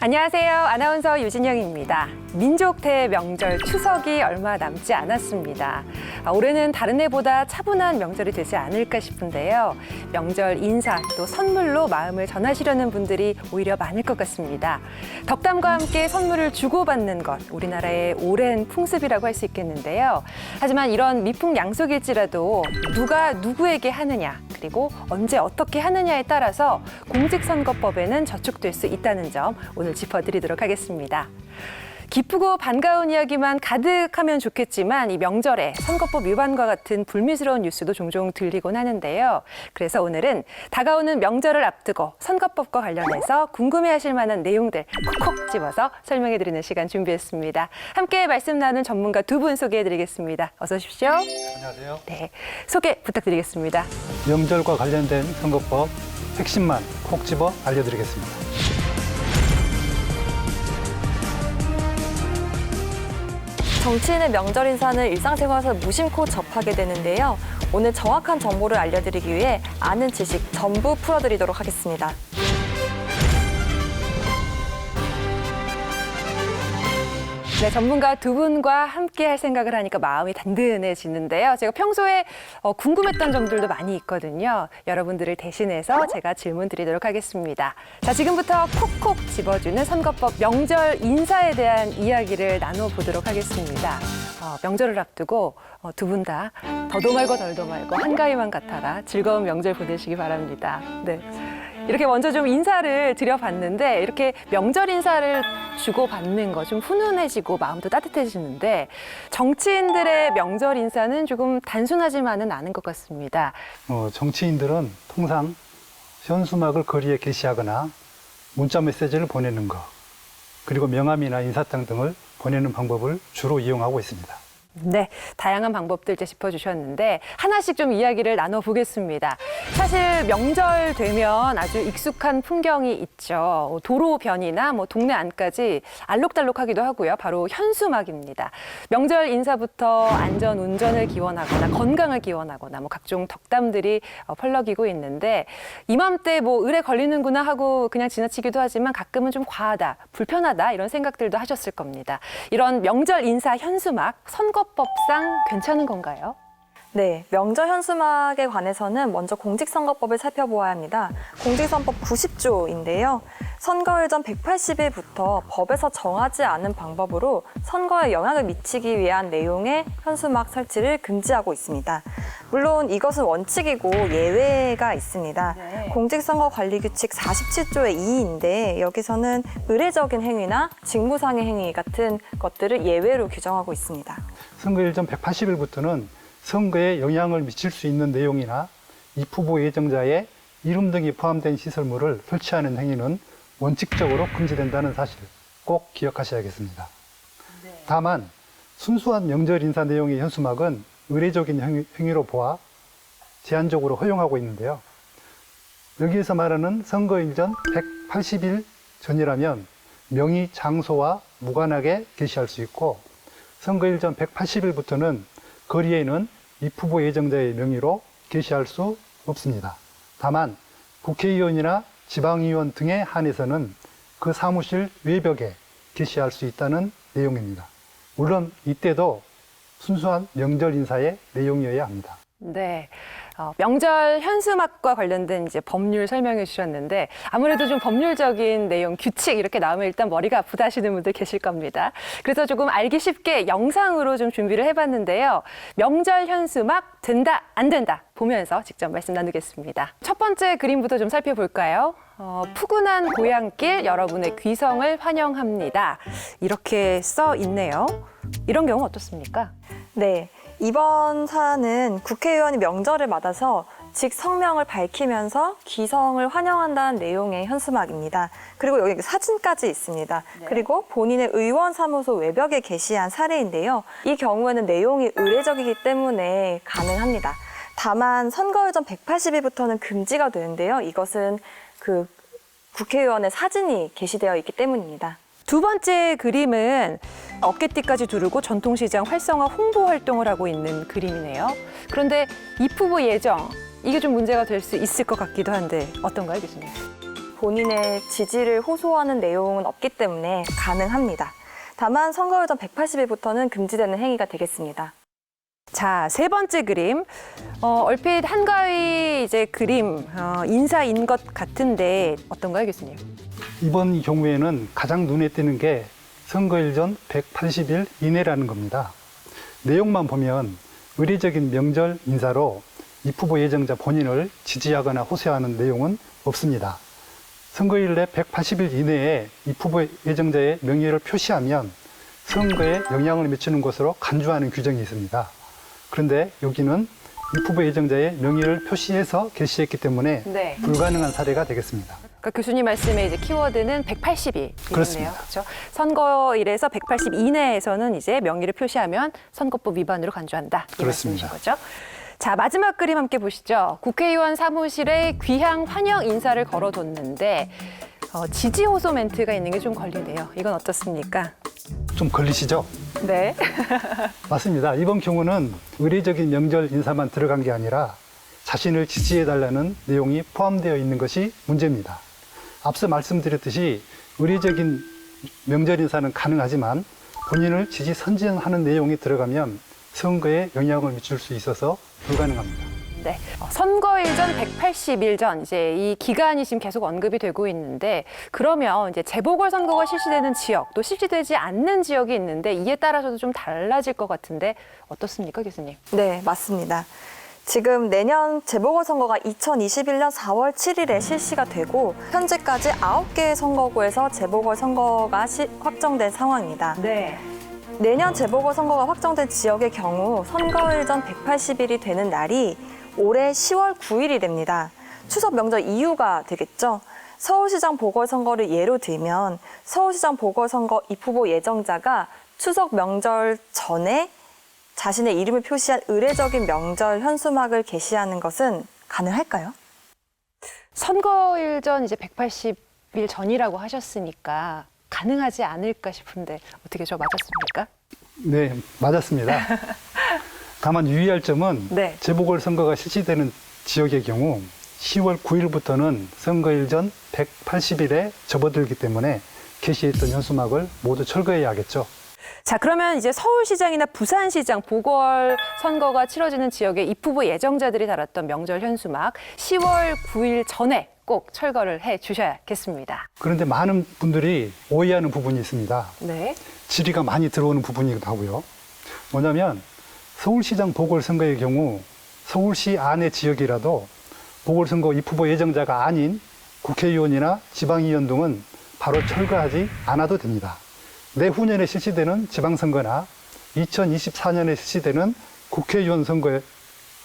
안녕하세요. 아나운서 유진영입니다. 민족 대명절 추석이 얼마 남지 않았습니다. 올해는 다른 해보다 차분한 명절이 되지 않을까 싶은데요. 명절 인사 또 선물로 마음을 전하시려는 분들이 오히려 많을 것 같습니다. 덕담과 함께 선물을 주고받는 것, 우리나라의 오랜 풍습이라고 할 수 있겠는데요. 하지만 이런 미풍양속일지라도 누가 누구에게 하느냐, 그리고 언제 어떻게 하느냐에 따라서 공직선거법에는 저촉될 수 있다는 점 오늘 짚어드리도록 하겠습니다. 기쁘고 반가운 이야기만 가득하면 좋겠지만 이 명절에 선거법 위반과 같은 불미스러운 뉴스도 종종 들리곤 하는데요. 그래서 오늘은 다가오는 명절을 앞두고 선거법과 관련해서 궁금해하실 만한 내용들 콕콕 집어서 설명해드리는 시간 준비했습니다. 함께 말씀 나눈 전문가 두 분 소개해드리겠습니다. 어서 오십시오. 안녕하세요. 네, 소개 부탁드리겠습니다. 명절과 관련된 선거법 핵심만 콕 집어 알려드리겠습니다. 정치인의 명절 인사는 일상생활에서 무심코 접하게 되는데요. 오늘 정확한 정보를 알려드리기 위해 아는 지식 전부 풀어드리도록 하겠습니다. 네, 전문가 두 분과 함께 할 생각을 하니까 마음이 단든해지는데요. 제가 평소에 궁금했던 점들도 많이 있거든요. 여러분들을 대신해서 제가 질문 드리도록 하겠습니다. 자, 지금부터 콕콕 집어주는 선거법 명절 인사에 대한 이야기를 나눠보도록 하겠습니다. 명절을 앞두고 두 분 다 더도 말고 덜도 말고 한가위만 같아라 즐거운 명절 보내시기 바랍니다. 네. 이렇게 먼저 좀 인사를 드려봤는데 이렇게 명절 인사를 주고받는 거 좀 훈훈해지고 마음도 따뜻해지는데 정치인들의 명절 인사는 조금 단순하지만은 않은 것 같습니다. 정치인들은 통상 현수막을 거리에 게시하거나 문자 메시지를 보내는 것, 그리고 명함이나 인사장 등을 보내는 방법을 주로 이용하고 있습니다. 네, 다양한 방법들 이제 짚어주셨는데 하나씩 좀 이야기를 나눠보겠습니다. 사실 명절 되면 아주 익숙한 풍경이 있죠. 도로변이나 동네 안까지 알록달록하기도 하고요. 바로 현수막입니다. 명절 인사부터 안전 운전을 기원하거나 건강을 기원하거나 각종 덕담들이 펄럭이고 있는데 이맘때 을에 걸리는구나 하고 그냥 지나치기도 하지만 가끔은 좀 과하다, 불편하다 이런 생각들도 하셨을 겁니다. 이런 명절 인사 현수막 선거법상 괜찮은 건가요? 네, 명절 현수막에 관해서는 먼저 공직선거법을 살펴보아야 합니다. 공직선거법 90조인데요. 선거일 전 180일부터 법에서 정하지 않은 방법으로 선거에 영향을 미치기 위한 내용의 현수막 설치를 금지하고 있습니다. 물론 이것은 원칙이고 예외가 있습니다. 네. 공직선거관리규칙 47조의 2인데 여기서는 의례적인 행위나 직무상의 행위 같은 것들을 예외로 규정하고 있습니다. 선거일 전 180일부터는 선거에 영향을 미칠 수 있는 내용이나 입 후보 예정자의 이름 등이 포함된 시설물을 설치하는 행위는 원칙적으로 금지된다는 사실 꼭 기억하셔야겠습니다. 네. 다만 순수한 명절 인사 내용의 현수막은 의례적인 행위로 보아 제한적으로 허용하고 있는데요. 여기에서 말하는 선거일 전 180일 전이라면 명의, 장소와 무관하게 게시할 수 있고 선거일 전 180일부터는 거리에는 입 후보 예정자의 명의로 게시할 수 없습니다. 다만 국회의원이나 지방의원 등에 한해서는 그 사무실 외벽에 게시할 수 있다는 내용입니다. 물론 이때도 순수한 명절 인사의 내용이어야 합니다. 네, 명절 현수막과 관련된 이제 법률 설명해 주셨는데 아무래도 좀 법률적인 내용, 규칙 이렇게 나오면 일단 머리가 아프다 하시는 분들 계실 겁니다. 그래서 조금 알기 쉽게 영상으로 좀 준비를 해봤는데요. 명절 현수막 된다, 안 된다 보면서 직접 말씀 나누겠습니다. 첫 번째 그림부터 좀 살펴볼까요? 푸근한 고향길 여러분의 귀성을 환영합니다. 이렇게 써 있네요. 이런 경우 어떻습니까? 네, 이번 사안은 국회의원이 명절을 맞아서 직 성명을 밝히면서 귀성을 환영한다는 내용의 현수막입니다. 그리고 여기 사진까지 있습니다. 네. 그리고 본인의 의원 사무소 외벽에 게시한 사례인데요. 이 경우에는 내용이 의례적이기 때문에 가능합니다. 다만 선거일 전 180일부터는 금지가 되는데요. 이것은 그 국회의원의 사진이 게시되어 있기 때문입니다. 두 번째 그림은 어깨띠까지 두르고 전통시장 활성화 홍보 활동을 하고 있는 그림이네요. 그런데 입 후보 예정, 이게 좀 문제가 될 수 있을 것 같기도 한데 어떤가요, 교수님? 본인의 지지를 호소하는 내용은 없기 때문에 가능합니다. 다만 선거일 전 180일부터는 금지되는 행위가 되겠습니다. 자, 세 번째 그림. 얼핏 한가위 이제 그림, 인사인 것 같은데 어떤가요, 교수님? 이번 경우에는 가장 눈에 띄는 게 선거일 전 180일 이내라는 겁니다. 내용만 보면 의례적인 명절 인사로 입 후보 예정자 본인을 지지하거나 호소하는 내용은 없습니다. 선거일 내 180일 이내에 입 후보 예정자의 명예를 표시하면 선거에 영향을 미치는 것으로 간주하는 규정이 있습니다. 그런데 여기는 입 후보 예정자의 명예를 표시해서 게시했기 때문에 네. 불가능한 사례가 되겠습니다. 그러니까 교수님 말씀의 이제 키워드는 180일. 그렇습니다. 그렇죠? 선거일에서 180 이내에서는 이제 명의를 표시하면 선거법 위반으로 간주한다. 이 그렇습니다. 말씀이신 거죠? 자, 마지막 그림 함께 보시죠. 국회의원 사무실에 귀향 환영 인사를 걸어뒀는데 지지 호소 멘트가 있는 게 좀 걸리네요. 이건 어떻습니까? 좀 걸리시죠? 네. 맞습니다. 이번 경우는 의례적인 명절 인사만 들어간 게 아니라 자신을 지지해달라는 내용이 포함되어 있는 것이 문제입니다. 앞서 말씀드렸듯이 의례적인 명절 인사는 가능하지만 본인을 지지 선전하는 내용이 들어가면 선거에 영향을 미칠 수 있어서 불가능합니다. 네. 선거일 전 180일 전 이제 이 기간이 지금 계속 언급이 되고 있는데 그러면 이제 재보궐선거가 실시되는 지역 또 실시되지 않는 지역이 있는데 이에 따라서도 좀 달라질 것 같은데 어떻습니까, 교수님? 네, 맞습니다. 지금 내년 재보궐선거가 2021년 4월 7일에 실시가 되고 현재까지 9개의 선거구에서 재보궐선거가 확정된 상황입니다. 네. 내년 재보궐선거가 확정된 지역의 경우 선거일 전 180일이 되는 날이 올해 10월 9일이 됩니다. 추석 명절 이후가 되겠죠. 서울시장 보궐선거를 예로 들면 서울시장 보궐선거 입 후보 예정자가 추석 명절 전에 자신의 이름을 표시한 의례적인 명절 현수막을 게시하는 것은 가능할까요? 선거일 전 이제 180일 전이라고 하셨으니까 가능하지 않을까 싶은데 어떻게 저 맞았습니까? 네, 맞았습니다. 다만 유의할 점은 네. 재보궐선거가 실시되는 지역의 경우 10월 9일부터는 선거일 전 180일에 접어들기 때문에 게시했던 현수막을 모두 철거해야 하겠죠. 자, 그러면 이제 서울시장이나 부산시장 보궐선거가 치러지는 지역의 입 후보 예정자들이 달았던 명절 현수막 10월 9일 전에 꼭 철거를 해 주셔야겠습니다. 그런데 많은 분들이 오해하는 부분이 있습니다. 네. 질의가 많이 들어오는 부분이기도 하고요. 뭐냐면 서울시장 보궐선거의 경우 서울시 안의 지역이라도 보궐선거 입 후보 예정자가 아닌 국회의원이나 지방의원 등은 바로 철거하지 않아도 됩니다. 내후년에 실시되는 지방선거나 2024년에 실시되는 국회의원 선거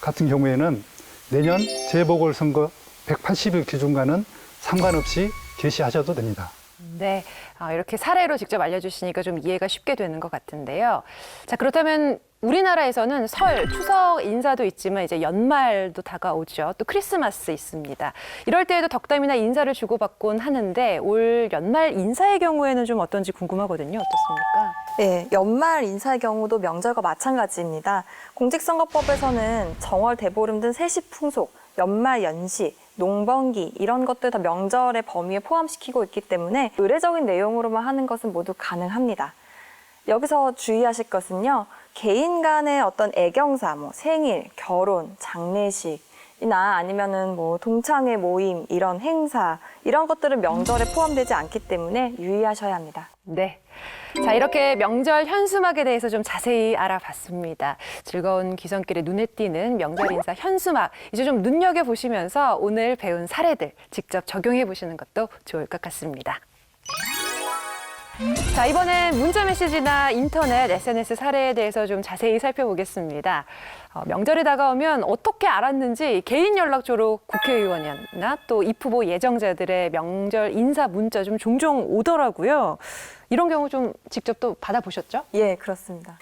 같은 경우에는 내년 재보궐선거 180일 기준과는 상관없이 게시하셔도 됩니다. 네, 이렇게 사례로 직접 알려주시니까 좀 이해가 쉽게 되는 것 같은데요. 자, 그렇다면 우리나라에서는 설, 추석 인사도 있지만 이제 연말도 다가오죠. 또 크리스마스 있습니다. 이럴 때에도 덕담이나 인사를 주고받곤 하는데 올 연말 인사의 경우에는 좀 어떤지 궁금하거든요. 어떻습니까? 네, 연말 인사의 경우도 명절과 마찬가지입니다. 공직선거법에서는 정월, 대보름 등 세시풍속, 연말 연시, 농번기 이런 것들 다 명절의 범위에 포함시키고 있기 때문에 의례적인 내용으로만 하는 것은 모두 가능합니다. 여기서 주의하실 것은요. 개인 간의 어떤 애경사, 생일, 결혼, 장례식이나 아니면은 동창회 모임, 이런 행사, 이런 것들은 명절에 포함되지 않기 때문에 유의하셔야 합니다. 네. 자, 이렇게 명절 현수막에 대해서 좀 자세히 알아봤습니다. 즐거운 귀성길에 눈에 띄는 명절 인사 현수막, 이제 좀 눈여겨보시면서 오늘 배운 사례들 직접 적용해 보시는 것도 좋을 것 같습니다. 자, 이번엔 문자 메시지나 인터넷, SNS 사례에 대해서 좀 자세히 살펴보겠습니다. 명절이 다가오면 어떻게 알았는지 개인 연락처로 국회의원이나 또 입 후보 예정자들의 명절 인사 문자 좀 종종 오더라고요. 이런 경우 좀 직접 또 받아보셨죠? 예, 그렇습니다.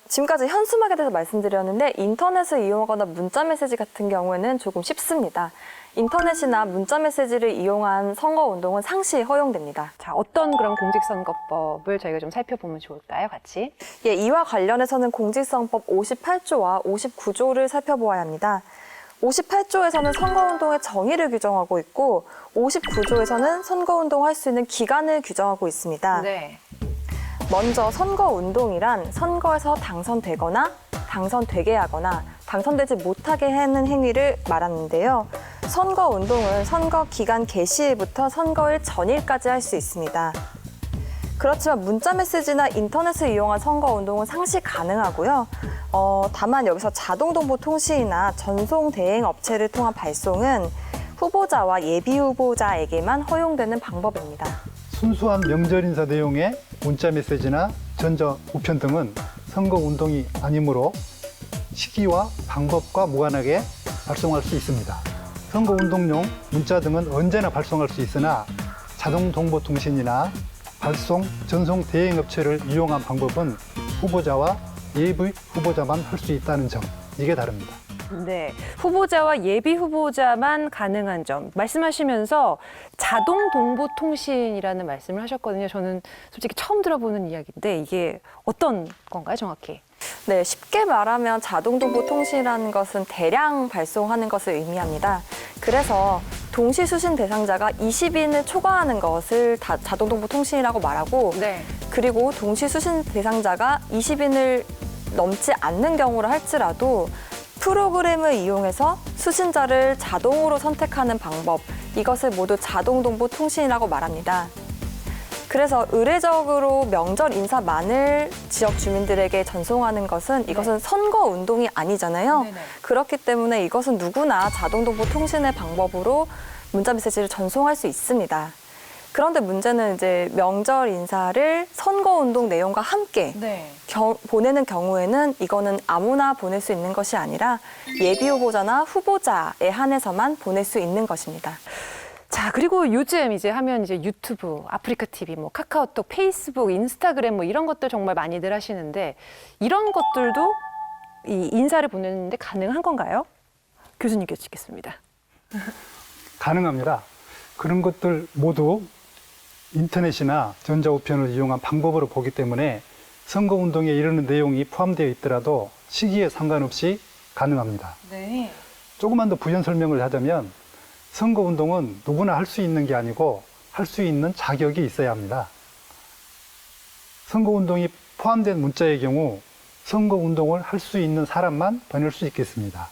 지금까지 현수막에 대해서 말씀드렸는데 인터넷을 이용하거나 문자 메시지 같은 경우에는 조금 쉽습니다. 인터넷이나 문자 메시지를 이용한 선거운동은 상시 허용됩니다. 자, 어떤 그런 공직선거법을 저희가 좀 살펴보면 좋을까요, 같이? 예, 이와 관련해서는 공직선거법 58조와 59조를 살펴보아야 합니다. 58조에서는 선거운동의 정의를 규정하고 있고 59조에서는 선거운동을 할 수 있는 기간을 규정하고 있습니다. 네. 먼저 선거운동이란 선거에서 당선되거나 당선되게 하거나 당선되지 못하게 하는 행위를 말하는데요. 선거운동은 선거 기간 개시일부터 선거일 전일까지 할 수 있습니다. 그렇지만 문자메시지나 인터넷을 이용한 선거운동은 상시 가능하고요. 다만 여기서 자동동보통신이나 전송대행업체를 통한 발송은 후보자와 예비후보자에게만 허용되는 방법입니다. 순수한 명절 인사 내용의 문자 메시지나 전자 우편 등은 선거 운동이 아니므로 시기와 방법과 무관하게 발송할 수 있습니다. 선거 운동용 문자 등은 언제나 발송할 수 있으나 자동동보통신이나 발송, 전송 대행 업체를 이용한 방법은 후보자와 예비 후보자만 할 수 있다는 점, 이게 다릅니다. 네, 후보자와 예비 후보자만 가능한 점 말씀하시면서 자동 동보 통신이라는 말씀을 하셨거든요. 저는 솔직히 처음 들어보는 이야기인데 이게 어떤 건가요, 정확히? 네, 쉽게 말하면 자동동보통신이라는 것은 대량 발송하는 것을 의미합니다. 그래서 동시 수신 대상자가 20인을 초과하는 것을 자동동보통신이라고 말하고 네. 그리고 동시 수신 대상자가 20인을 넘지 않는 경우를 할지라도 프로그램을 이용해서 수신자를 자동으로 선택하는 방법, 이것을 모두 자동동보통신이라고 말합니다. 그래서 의례적으로 명절 인사만을 지역 주민들에게 전송하는 것은 이것은 선거 운동이 아니잖아요. 네네. 그렇기 때문에 이것은 누구나 자동동보통신의 방법으로 문자 메시지를 전송할 수 있습니다. 그런데 문제는 이제 명절 인사를 선거 운동 내용과 함께 네. 보내는 경우에는 이거는 아무나 보낼 수 있는 것이 아니라 예비 후보자나 후보자에 한해서만 보낼 수 있는 것입니다. 자, 그리고 요즘 이제 하면 이제 유튜브, 아프리카 TV, 뭐 카카오톡, 페이스북, 인스타그램 뭐 이런 것들 정말 많이들 하시는데 이런 것들도 이 인사를 보내는데 가능한 건가요? 교수님께 여쭙겠습니다. 가능합니다. 그런 것들 모두 인터넷이나 전자우편을 이용한 방법으로 보기 때문에 선거운동에 이르는 내용이 포함되어 있더라도 시기에 상관없이 가능합니다. 네. 조금만 더 부연 설명을 하자면 선거운동은 누구나 할 수 있는 게 아니고 할 수 있는 자격이 있어야 합니다. 선거운동이 포함된 문자의 경우 선거운동을 할 수 있는 사람만 보낼 수 있겠습니다.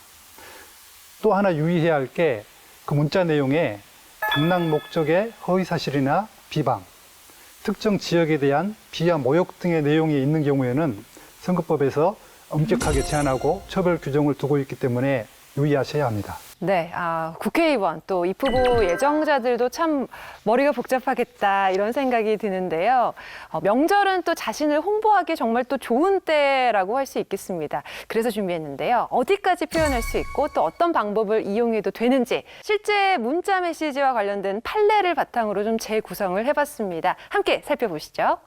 또 하나 유의해야 할 게 그 문자 내용에 당락 목적의 허위사실이나 비방, 특정 지역에 대한 비하 모욕 등의 내용이 있는 경우에는 선거법에서 엄격하게 제한하고 처벌 규정을 두고 있기 때문에 유의하셔야 합니다. 네, 국회의원 또 입후보 예정자들도 참 머리가 복잡하겠다 이런 생각이 드는데요. 명절은 또 자신을 홍보하기 정말 또 좋은 때라고 할 수 있겠습니다. 그래서 준비했는데요. 어디까지 표현할 수 있고 또 어떤 방법을 이용해도 되는지 실제 문자 메시지와 관련된 판례를 바탕으로 좀 재구성을 해봤습니다. 함께 살펴보시죠.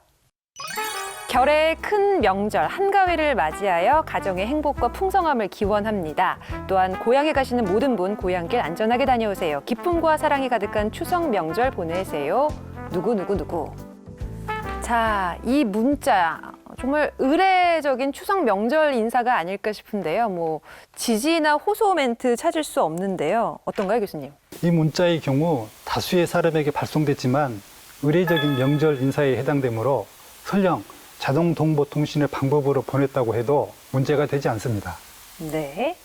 결의 큰 명절 한가위를 맞이하여 가정의 행복과 풍성함을 기원합니다. 또한 고향에 가시는 모든 분 고향길 안전하게 다녀오세요. 기쁨과 사랑이 가득한 추석 명절 보내세요. 누구. 자, 이 문자 정말 의례적인 추석 명절 인사가 아닐까 싶은데요. 뭐 지지나 호소 멘트 찾을 수 없는데요. 어떤가요, 교수님? 이 문자의 경우 다수의 사람에게 발송됐지만 의례적인 명절 인사에 해당되므로 설령 자동동보통신의 방법으로 보냈다고 해도 문제가 되지 않습니다. 네.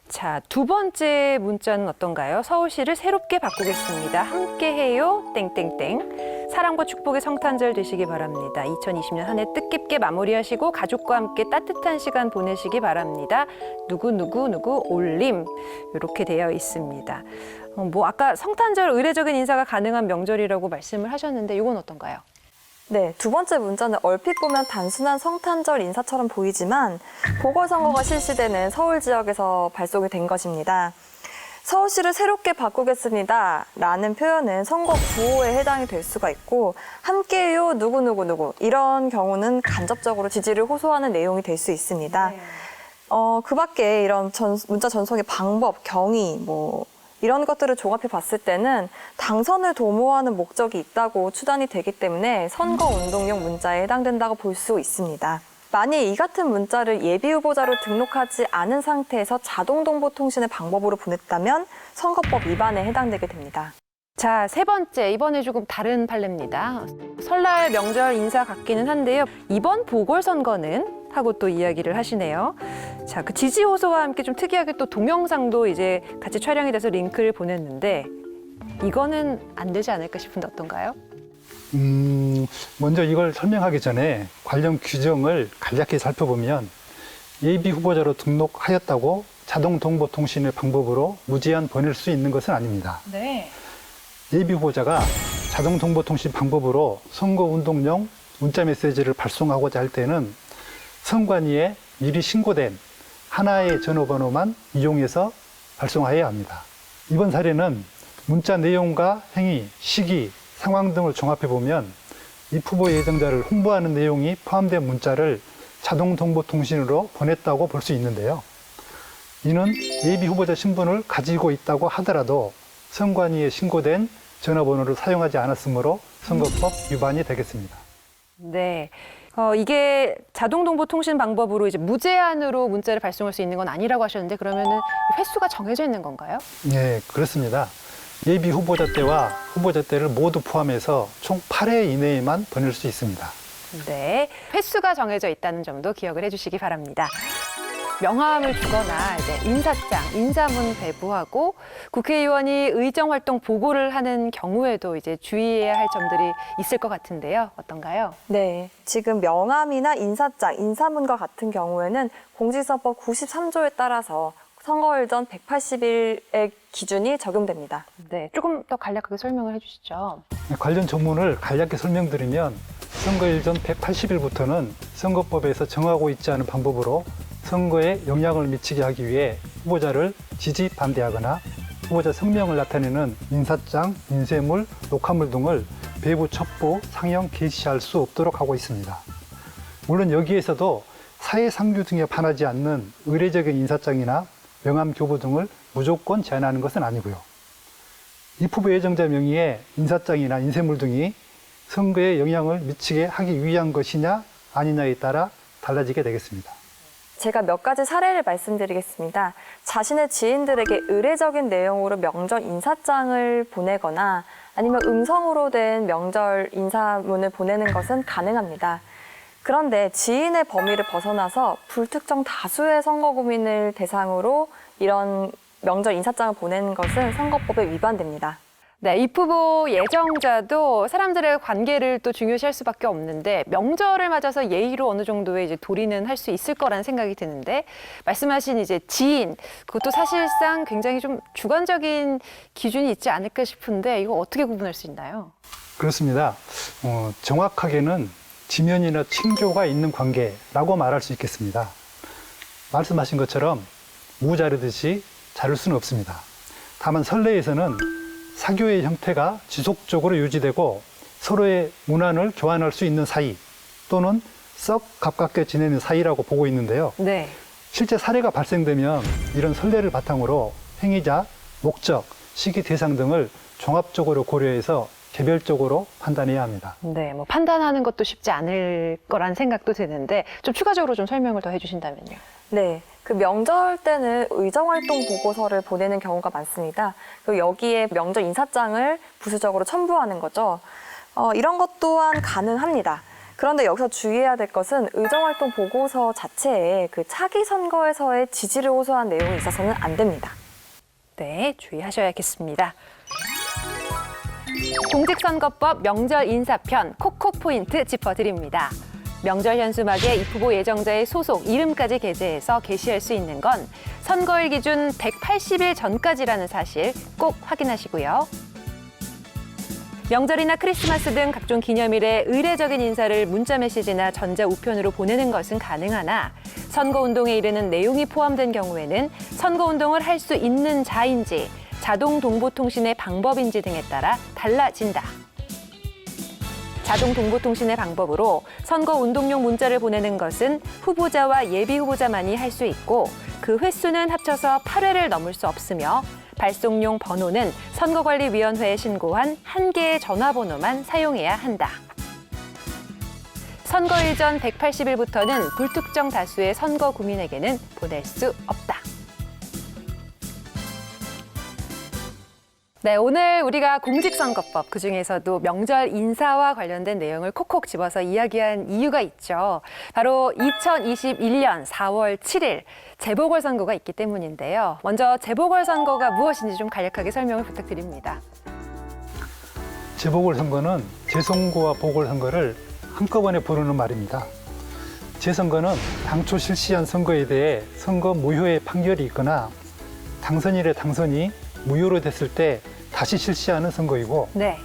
자, 두 번째 문자는 어떤가요? 서울시를 새롭게 바꾸겠습니다. 함께해요. 땡땡땡. 사랑과 축복의 성탄절 되시기 바랍니다. 2020년 한 해 뜻깊게 마무리하시고 가족과 함께 따뜻한 시간 보내시기 바랍니다. 누구 올림. 이렇게 되어 있습니다. 뭐 아까 성탄절 의례적인 인사가 가능한 명절이라고 말씀을 하셨는데 이건 어떤가요? 네, 두 번째 문자는 얼핏 보면 단순한 성탄절 인사처럼 보이지만 보궐선거가 실시되는 서울 지역에서 발송이 된 것입니다. 서울시를 새롭게 바꾸겠습니다 라는 표현은 선거 구호에 해당이 될 수가 있고 함께해요 누구 이런 경우는 간접적으로 지지를 호소하는 내용이 될 수 있습니다. 그 밖에 이런 문자 전송의 방법, 경위, 이런 것들을 종합해 봤을 때는 당선을 도모하는 목적이 있다고 추단이 되기 때문에 선거운동용 문자에 해당된다고 볼 수 있습니다. 만약 이 같은 문자를 예비 후보자로 등록하지 않은 상태에서 자동정보통신의 방법으로 보냈다면 선거법 위반에 해당되게 됩니다. 자, 세 번째, 이번에 조금 다른 판례입니다. 설날 명절 인사 같기는 한데요. 이번 보궐선거는 하고 또 이야기를 하시네요. 자, 그 지지 호소와 함께 좀 특이하게 또 동영상도 이제 같이 촬영이 돼서 링크를 보냈는데 이거는 안 되지 않을까 싶은데 어떤가요? 먼저 이걸 설명하기 전에 관련 규정을 간략히 살펴보면 예비 후보자로 등록하였다고 자동정보통신의 방법으로 무제한 보낼 수 있는 것은 아닙니다. 네. 예비 후보자가 자동정보통신 방법으로 선거운동용 문자메시지를 발송하고자 할 때는 선관위에 미리 신고된 하나의 전화번호만 이용해서 발송하여야 합니다. 이번 사례는 문자 내용과 행위, 시기, 상황 등을 종합해보면 이 후보 예정자를 홍보하는 내용이 포함된 문자를 자동정보통신으로 보냈다고 볼 수 있는데요. 이는 예비 후보자 신분을 가지고 있다고 하더라도 선관위에 신고된 전화번호를 사용하지 않았으므로 선거법 위반이 되겠습니다. 네. 이게 자동정보통신 방법으로 이제 무제한으로 문자를 발송할 수 있는 건 아니라고 하셨는데 그러면은 횟수가 정해져 있는 건가요? 네, 그렇습니다. 예비 후보자 때와 후보자 때를 모두 포함해서 총 8회 이내에만 보낼 수 있습니다. 네. 횟수가 정해져 있다는 점도 기억을 해주시기 바랍니다. 명함을 주거나 이제 인사장, 인사문 배부하고 국회의원이 의정활동 보고를 하는 경우에도 이제 주의해야 할 점들이 있을 것 같은데요. 어떤가요? 네, 지금 명함이나 인사장, 인사문과 같은 경우에는 공직선거법 93조에 따라서 선거일 전 180일의 기준이 적용됩니다. 네. 조금 더 간략하게 설명을 해주시죠. 관련 조문을 간략히 설명드리면 선거일 전 180일부터는 선거법에서 정하고 있지 않은 방법으로 선거에 영향을 미치게 하기 위해 후보자를 지지 반대하거나 후보자 성명을 나타내는 인사장, 인쇄물, 녹화물 등을 배부, 첩보, 상영 게시할 수 없도록 하고 있습니다. 물론 여기에서도 사회상규 등에 반하지 않는 의례적인 인사장이나 명함 교부 등을 무조건 제한하는 것은 아니고요. 이 후보 예정자 명의의 인사장이나 인쇄물 등이 선거에 영향을 미치게 하기 위한 것이냐 아니냐에 따라 달라지게 되겠습니다. 제가 몇 가지 사례를 말씀드리겠습니다. 자신의 지인들에게 의례적인 내용으로 명절 인사장을 보내거나 아니면 음성으로 된 명절 인사문을 보내는 것은 가능합니다. 그런데 지인의 범위를 벗어나서 불특정 다수의 선거구민을 대상으로 이런 명절 인사장을 보내는 것은 선거법에 위반됩니다. 네, 이 후보 예정자도 사람들의 관계를 또 중요시할 수밖에 없는데 명절을 맞아서 예의로 어느 정도의 이제 도리는 할 수 있을 거라는 생각이 드는데 말씀하신 이제 지인 그것도 사실상 굉장히 좀 주관적인 기준이 있지 않을까 싶은데 이거 어떻게 구분할 수 있나요? 그렇습니다. 정확하게는 지면이나 친교가 있는 관계라고 말할 수 있겠습니다. 말씀하신 것처럼 무자르듯이 자를 수는 없습니다. 다만 선례에서는 사교의 형태가 지속적으로 유지되고 서로의 문안을 교환할 수 있는 사이 또는 썩 가깝게 지내는 사이라고 보고 있는데요. 네. 실제 사례가 발생되면 이런 선례를 바탕으로 행위자, 목적, 시기 대상 등을 종합적으로 고려해서 개별적으로 판단해야 합니다. 네, 뭐 판단하는 것도 쉽지 않을 거란 생각도 드는데 좀 추가적으로 좀 설명을 더 해주신다면요. 네, 그 명절 때는 의정활동 보고서를 보내는 경우가 많습니다. 그리고 여기에 명절 인사장을 부수적으로 첨부하는 거죠. 이런 것 또한 가능합니다. 그런데 여기서 주의해야 될 것은 의정활동 보고서 자체에 그 차기 선거에서의 지지를 호소한 내용이 있어서는 안 됩니다. 네, 주의하셔야겠습니다. 공직선거법 명절 인사편 코코 포인트 짚어드립니다. 명절 현수막에 이 후보 예정자의 소속, 이름까지 게재해서 게시할 수 있는 건 선거일 기준 180일 전까지라는 사실 꼭 확인하시고요. 명절이나 크리스마스 등 각종 기념일에 의례적인 인사를 문자메시지나 전자우편으로 보내는 것은 가능하나 선거운동에 이르는 내용이 포함된 경우에는 선거운동을 할 수 있는 자인지 자동동보통신의 방법인지 등에 따라 달라진다. 자동동보통신의 방법으로 선거운동용 문자를 보내는 것은 후보자와 예비후보자만이 할 수 있고 그 횟수는 합쳐서 8회를 넘을 수 없으며 발송용 번호는 선거관리위원회에 신고한 한 개의 전화번호만 사용해야 한다. 선거일 전 180일부터는 불특정 다수의 선거 구민에게는 보낼 수 없다. 네, 오늘 우리가 공직선거법, 그중에서도 명절 인사와 관련된 내용을 콕콕 집어서 이야기한 이유가 있죠. 바로 2021년 4월 7일 재보궐선거가 있기 때문인데요. 먼저 재보궐선거가 무엇인지 좀 간략하게 설명을 부탁드립니다. 재보궐선거는 재선거와 보궐선거를 한꺼번에 부르는 말입니다. 재선거는 당초 실시한 선거에 대해 선거 무효의 판결이 있거나 당선인의 당선이 무효로 됐을 때 다시 실시하는 선거이고, 네.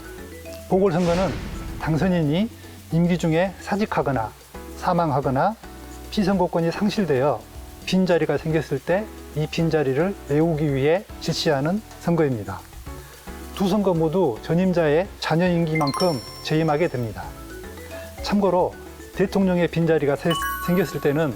보궐선거는 당선인이 임기 중에 사직하거나 사망하거나 피선거권이 상실되어 빈자리가 생겼을 때 이 빈자리를 메우기 위해 실시하는 선거입니다. 두 선거 모두 전임자의 자녀 임기만큼 재임하게 됩니다. 참고로 대통령의 빈자리가 생겼을 때는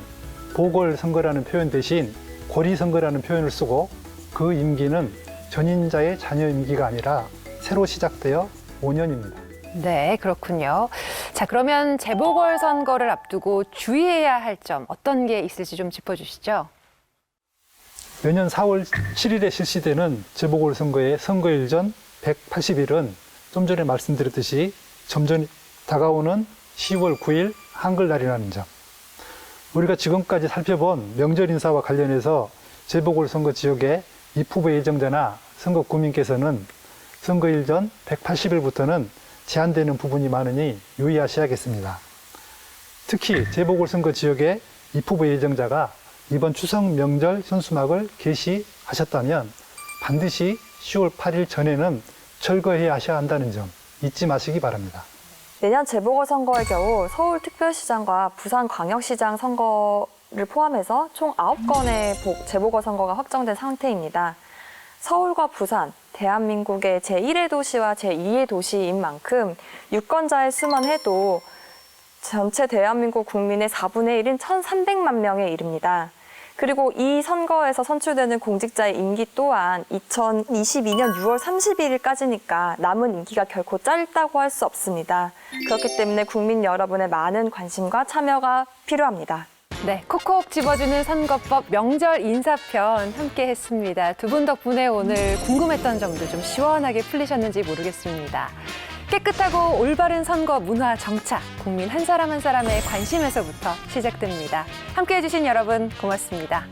보궐선거라는 표현 대신 고리선거라는 표현을 쓰고, 그 임기는 전임자의 자녀 임기가 아니라 새로 시작되어 5년입니다. 네, 그렇군요. 자, 그러면 재보궐선거를 앞두고 주의해야 할 점 어떤 게 있을지 좀 짚어주시죠. 매년 4월 7일에 실시되는 재보궐선거의 선거일 전 180일은 좀 전에 말씀드렸듯이 점점 다가오는 10월 9일 한글날이라는 점. 우리가 지금까지 살펴본 명절 인사와 관련해서 재보궐선거 지역의 입후보 예정자나 선거 구민께서는 선거일 전 180일부터는 제한되는 부분이 많으니 유의하셔야겠습니다. 특히 재보궐선거 지역의 입후보 예정자가 이번 추석 명절 현수막을 게시하셨다면 반드시 10월 8일 전에는 철거해야 하셔야 한다는 점 잊지 마시기 바랍니다. 내년 재보궐선거의 경우 서울특별시장과 부산광역시장 선거를 포함해서 총 9건의 재보궐선거가 확정된 상태입니다. 서울과 부산, 대한민국의 제1의 도시와 제2의 도시인 만큼 유권자의 수만 해도 전체 대한민국 국민의 4분의 1인 1,300만 명에 이릅니다. 그리고 이 선거에서 선출되는 공직자의 임기 또한 2022년 6월 31일까지니까 남은 임기가 결코 짧다고 할 수 없습니다. 그렇기 때문에 국민 여러분의 많은 관심과 참여가 필요합니다. 네, 콕콕 집어주는 선거법 명절 인사편 함께 했습니다. 두 분 덕분에 오늘 궁금했던 점도 좀 시원하게 풀리셨는지 모르겠습니다. 깨끗하고 올바른 선거 문화 정착, 국민 한 사람 한 사람의 관심에서부터 시작됩니다. 함께 해주신 여러분 고맙습니다.